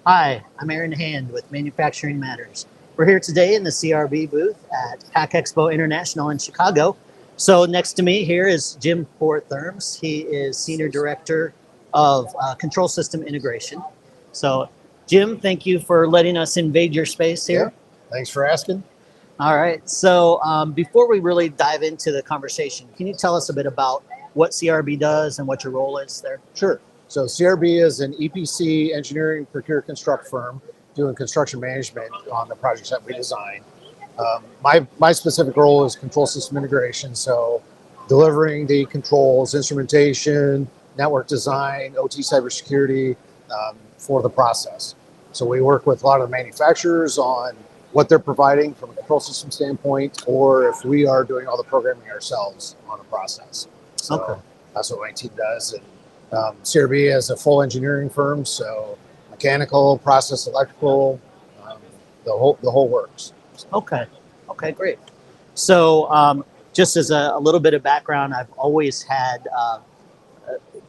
Hi, I'm Aaron Hand with Manufacturing Matters. We're here today in the CRB booth at PACK EXPO International in Chicago. So next to me here is Jim Vortherms. He is Senior Director of Control System Integration. So Jim, thank you for letting us invade your space here. Yeah, thanks for asking. All right, so before we really dive into the conversation, can you tell us a bit about what CRB does and what your role is there? Sure. So CRB is an EPC engineering procure construct firm doing construction management on the projects that we design. My specific role is control system integration, so delivering the controls, instrumentation, network design, OT cybersecurity for the process. So we work with a lot of the manufacturers on what they're providing from a control system standpoint, or if we are doing all the programming ourselves on a process. So that's what my team does. And CRB is a full engineering firm, so mechanical, process, electrical, the whole works. Okay, great. So just as a little bit of background, I've always had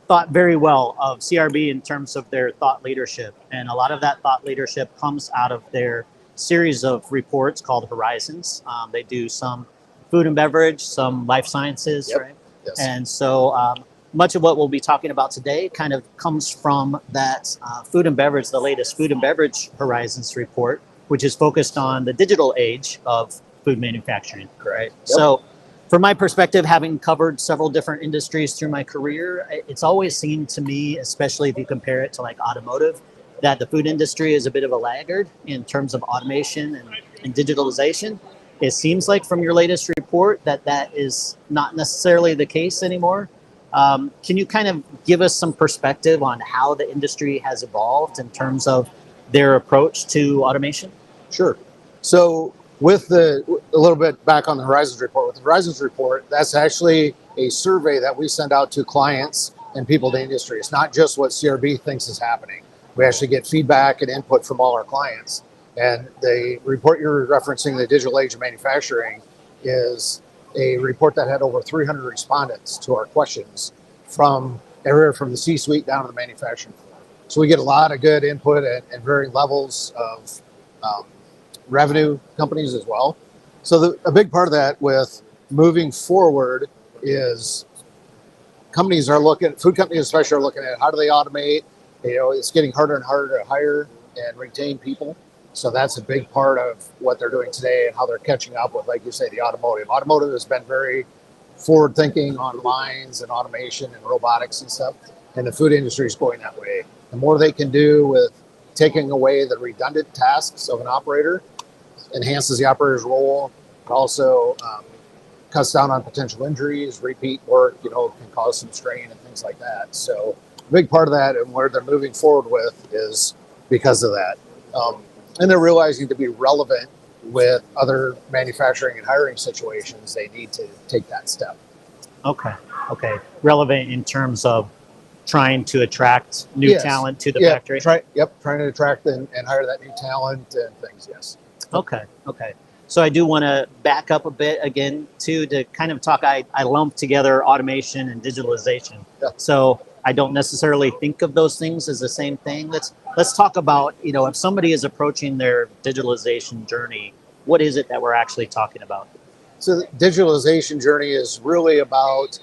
thought very well of CRB in terms of their thought leadership. And a lot of that thought leadership comes out of their series of reports called Horizons. They do some food and beverage, some life sciences, Yep. right? Yes. And so much of what we'll be talking about today kind of comes from that food and beverage, the latest food and beverage Horizons report, which is focused on the digital age of food manufacturing, right? Yep. So from my perspective, having covered several different industries through my career, it's always seemed to me, especially if you compare it to like automotive, that the food industry is a bit of a laggard in terms of automation and digitalization. It seems like from your latest report that is not necessarily the case anymore. Can you kind of give us some perspective on how the industry has evolved in terms of their approach to automation? Sure. So with a little bit back on the Horizons report, with the Horizons report, that's actually a survey that we send out to clients and people in the industry. It's not just what CRB thinks is happening. We actually get feedback and input from all our clients. And the report you're referencing, the Digital Age of Manufacturing, is a report that had over 300 respondents to our questions from everywhere from the C-suite down to the manufacturing floor. So we get a lot of good input at varying levels of revenue companies as well. So a big part of that with moving forward is food companies especially are looking at how do they automate. You know, it's getting harder and harder to hire and retain people. So that's a big part of what they're doing today and how they're catching up with, like you say, the automotive. Automotive has been very forward thinking on lines and automation and robotics and stuff. And the food industry is going that way. The more they can do with taking away the redundant tasks of an operator enhances the operator's role. It also cuts down on potential injuries, repeat work, can cause some strain and things like that. So a big part of that and where they're moving forward with is because of that. And they're realizing to be relevant with other manufacturing and hiring situations, they need to take that step. Okay. Relevant in terms of trying to attract new talent to the factory? Trying to attract and hire that new talent and things, yes. Okay. So I do want to back up a bit again, too, to kind of talk. I lump together automation and digitalization. Yeah. So I don't necessarily think of those things as the same thing. Let's talk about, if somebody is approaching their digitalization journey, what is it that we're actually talking about? So the digitalization journey is really about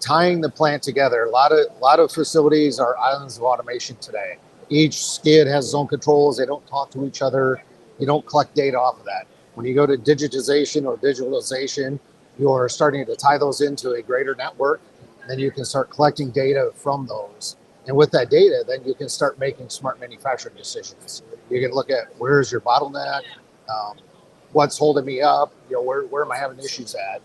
tying the plant together. A lot of facilities are islands of automation today. Each skid has its own controls. They don't talk to each other. You don't collect data off of that. When you go to digitization or digitalization, you're starting to tie those into a greater network. Then you can start collecting data from those. And with that data, then you can start making smart manufacturing decisions. You can look at where's your bottleneck, what's holding me up, where am I having issues at?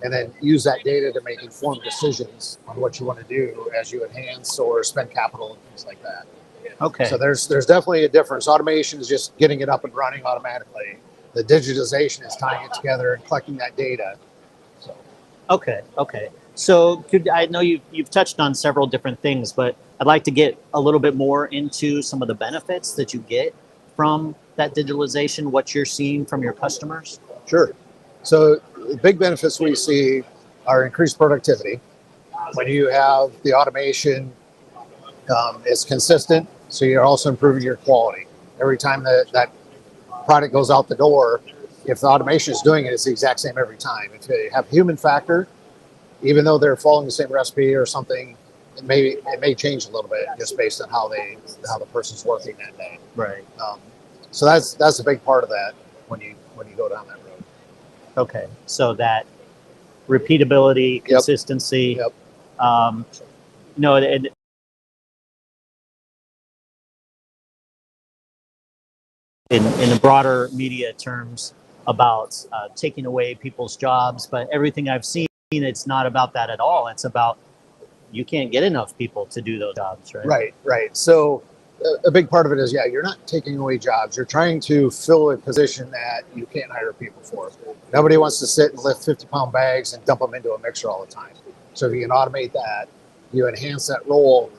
And then use that data to make informed decisions on what you want to do as you enhance or spend capital and things like that. Okay. So there's definitely a difference. Automation is just getting it up and running automatically. The digitization is tying it together and collecting that data. So. Okay. So I know you've touched on several different things, but I'd like to get a little bit more into some of the benefits that you get from that digitalization, what you're seeing from your customers. Sure. So the big benefits we see are increased productivity. When you have the automation, it's consistent, so you're also improving your quality. every time that product goes out the door, if the automation is doing it, it's the exact same every time. If they have human factor, even though they're following the same recipe or something, it may change a little bit just based on how the person's working that day. Right. So that's a big part of that when you go down that road. Okay. So that repeatability, consistency. Yep. No, and in the broader media terms about taking away people's jobs, but everything I've seen, it's not about that at all. It's about you can't get enough people to do those jobs, right? Right. So a big part of it is, you're not taking away jobs. You're trying to fill a position that you can't hire people for. Nobody wants to sit and lift 50-pound bags and dump them into a mixer all the time. So if you can automate that, you enhance that role.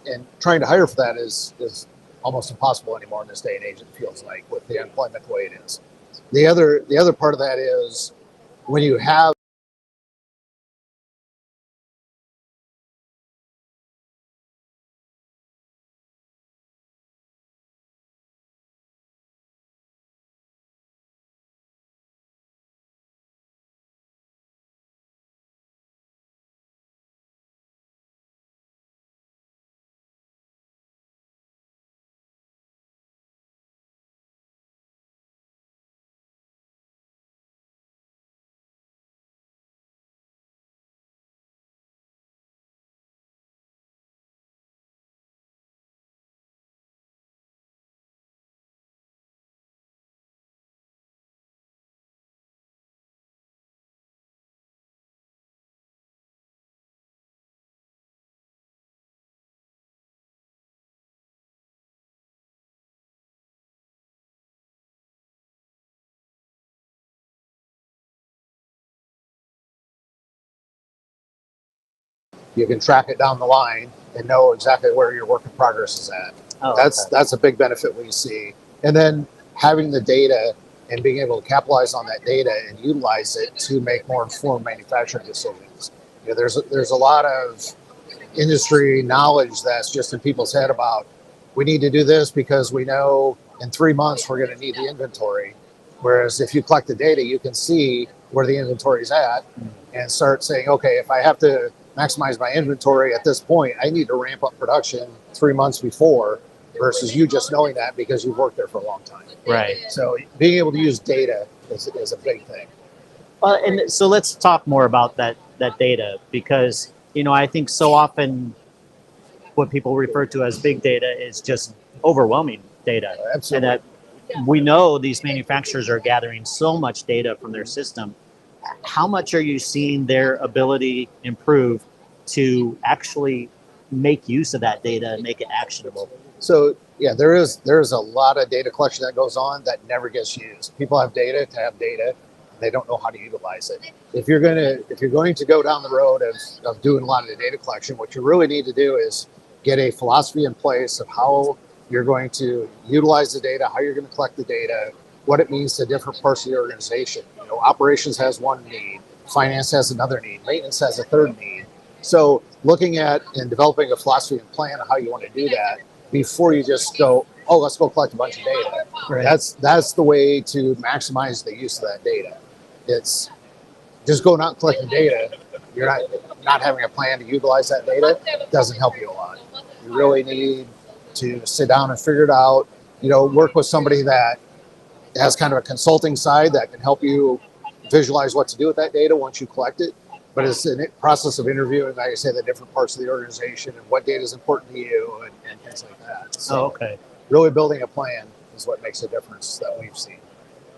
And trying to hire for that is almost impossible anymore in this day and age, it feels like, with the unemployment the way it is. The other part of that is when you have you can track it down the line and know exactly where your work in progress is at. That's a big benefit we see. And then having the data and being able to capitalize on that data and utilize it to make more informed manufacturing decisions. There's a lot of industry knowledge that's just in people's head about, we need to do this because we know in 3 months we're going to need the inventory. Whereas if you collect the data, you can see where the inventory is at and start saying, okay, if I have to maximize my inventory at this point, I need to ramp up production 3 months before, versus you just knowing that because you've worked there for a long time. Right. So being able to use data is a big thing. And so let's talk more about that data, because I think so often what people refer to as big data is just overwhelming data. Absolutely. And that we know these manufacturers are gathering so much data from their system. How much are you seeing their ability improve to actually make use of that data and make it actionable? So there is a lot of data collection that goes on that never gets used. People have data to have data. They don't know how to utilize it. If you're going to go down the road of doing a lot of the data collection, what you really need to do is get a philosophy in place of how you're going to utilize the data, how you're going to collect the data, what it means to different parts of the organization. Operations has one need, finance has another need, maintenance has a third need. So looking at and developing a philosophy and plan of how you want to do that before you just go, oh, let's go collect a bunch of data. Right. That's the way to maximize the use of that data. It's just going out and collecting data. You're not having a plan to utilize that data. Doesn't help you a lot. You really need to sit down and figure it out. Work with somebody that has kind of a consulting side that can help you visualize what to do with that data once you collect it. But it's a process of interviewing, like I say, the different parts of the organization and what data is important to you and things like that. So okay. Really building a plan is what makes a difference that we've seen.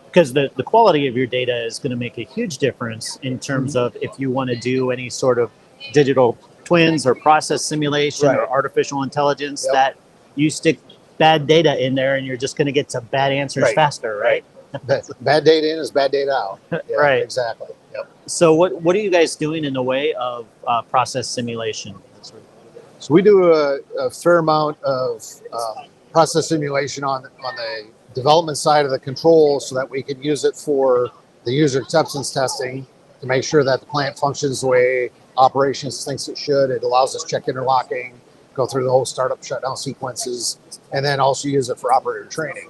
Because the quality of your data is going to make a huge difference in terms of if you want to do any sort of digital twins or process simulation or artificial intelligence, that you stick bad data in there and you're just going to get to bad answers faster, right? Bad data in is bad data out. Yeah, right. Exactly. Yep. So what are you guys doing in the way of process simulation? So we do a fair amount of process simulation on the development side of the control so that we can use it for the user acceptance testing to make sure that the plant functions the way operations thinks it should. It allows us check interlocking. go through the whole startup shutdown sequences, and then also use it for operator training.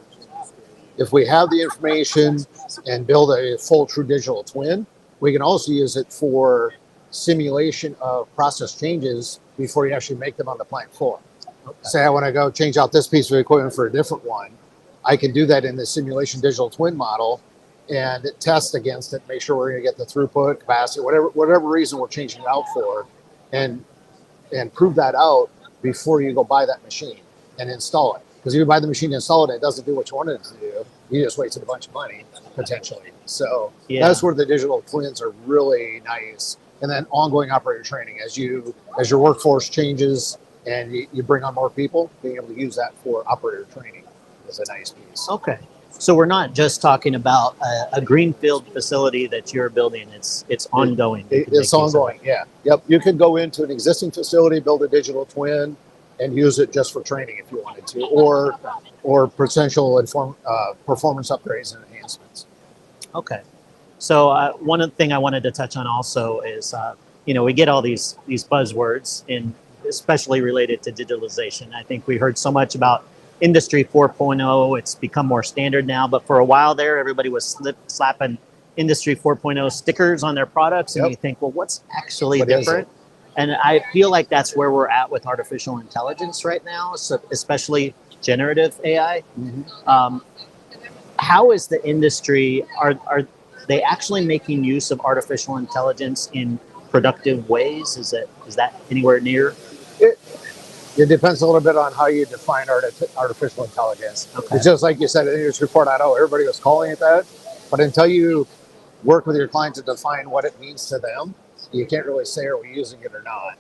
If we have the information and build a full true digital twin, we can also use it for simulation of process changes before you actually make them on the plant floor. Okay. Say I want to go change out this piece of equipment for a different one. I can do that in the simulation digital twin model and test against it, make sure we're going to get the throughput, capacity, whatever reason we're changing it out for, and prove that out before you go buy that machine and install it. Because if you buy the machine and install it, it doesn't do what you wanted it to do. You just wasted a bunch of money, potentially. So that's where the digital twins are really nice. And then ongoing operator training as your workforce changes and you bring on more people, being able to use that for operator training is a nice piece. Okay. So we're not just talking about a greenfield facility that you're building. It's ongoing. It's ongoing, yeah. Yep. You could go into an existing facility, build a digital twin, and use it just for training if you wanted to, or potential performance upgrades and enhancements. Okay. So one thing I wanted to touch on also is, we get all these buzzwords, especially related to digitalization. I think we heard so much about Industry 4.0. It's become more standard now, but for a while there, everybody was slapping Industry 4.0 stickers on their products, and you think, well, what's actually different? And I feel like that's where we're at with artificial intelligence right now, so especially generative AI. Mm-hmm. How is the industry, are they actually making use of artificial intelligence in productive ways? Is that anywhere near? It depends a little bit on how you define artificial intelligence. Okay. It's just like you said in this report, I know everybody was calling it that, but until you work with your client to define what it means to them, you can't really say, are we using it or not?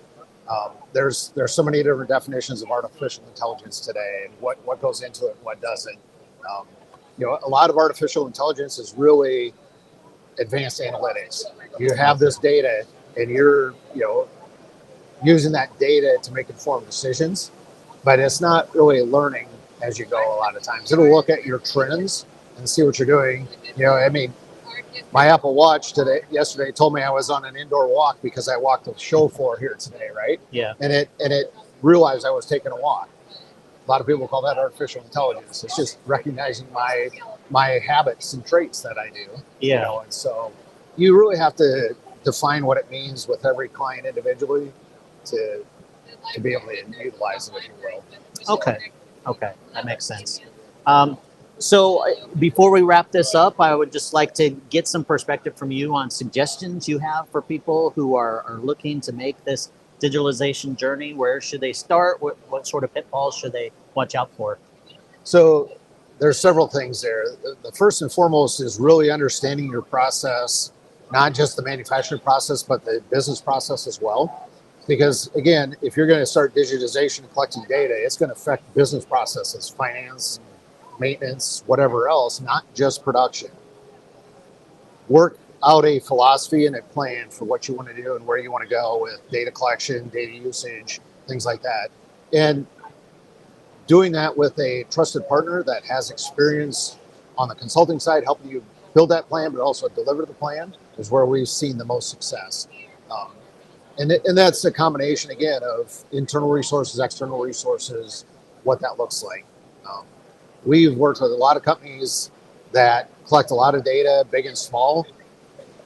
There's so many different definitions of artificial intelligence today, and what goes into it and what doesn't. A lot of artificial intelligence is really advanced analytics. You have this data, and you're using that data to make informed decisions, but it's not really learning as you go. A lot of times, it'll look at your trends and see what you're doing. My Apple Watch yesterday told me I was on an indoor walk because I walked the show floor here today, right? Yeah. And it realized I was taking a walk. A lot of people call that artificial intelligence. It's just recognizing my habits and traits that I do. Yeah. And so you really have to define what it means with every client individually to be able to utilize it, if you will. Okay, that makes sense. So before we wrap this up, I would just like to get some perspective from you on suggestions you have for people who are looking to make this digitalization journey. Where should they start? What sort of pitfalls should they watch out for? So there's several things there. The first and foremost is really understanding your process, not just the manufacturing process, but the business process as well. Because again, if you're going to start digitization and collecting data, it's going to affect business processes, finance, maintenance, whatever else, not just production. Work out a philosophy and a plan for what you want to do and where you want to go with data collection, data usage, things like that. And doing that with a trusted partner that has experience on the consulting side, helping you build that plan, but also deliver the plan, is where we've seen the most success. And that's a combination, again, of internal resources, external resources, what that looks like. We've worked with a lot of companies that collect a lot of data, big and small.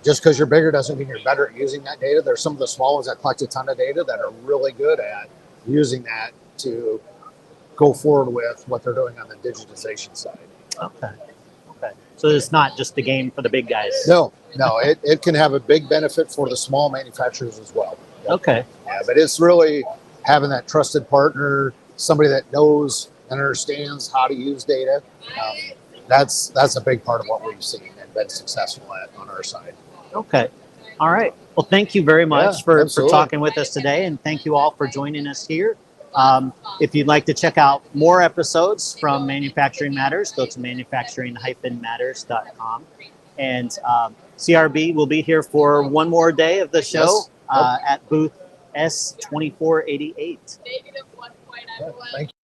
Just because you're bigger doesn't mean you're better at using that data. There's some of the small ones that collect a ton of data that are really good at using that to go forward with what they're doing on the digitization side. Okay. So it's not just the game for the big guys. No, it can have a big benefit for the small manufacturers as well. Okay. Yeah, but it's really having that trusted partner, somebody that knows and understands how to use data. That's a big part of what we've seen and been successful at on our side. Okay. All right. Well, thank you very much for talking with us today, and thank you all for joining us here. If you'd like to check out more episodes from Manufacturing Matters, go to manufacturing-matters.com. And CRB will be here for one more day of the show at booth S2488. Thank you.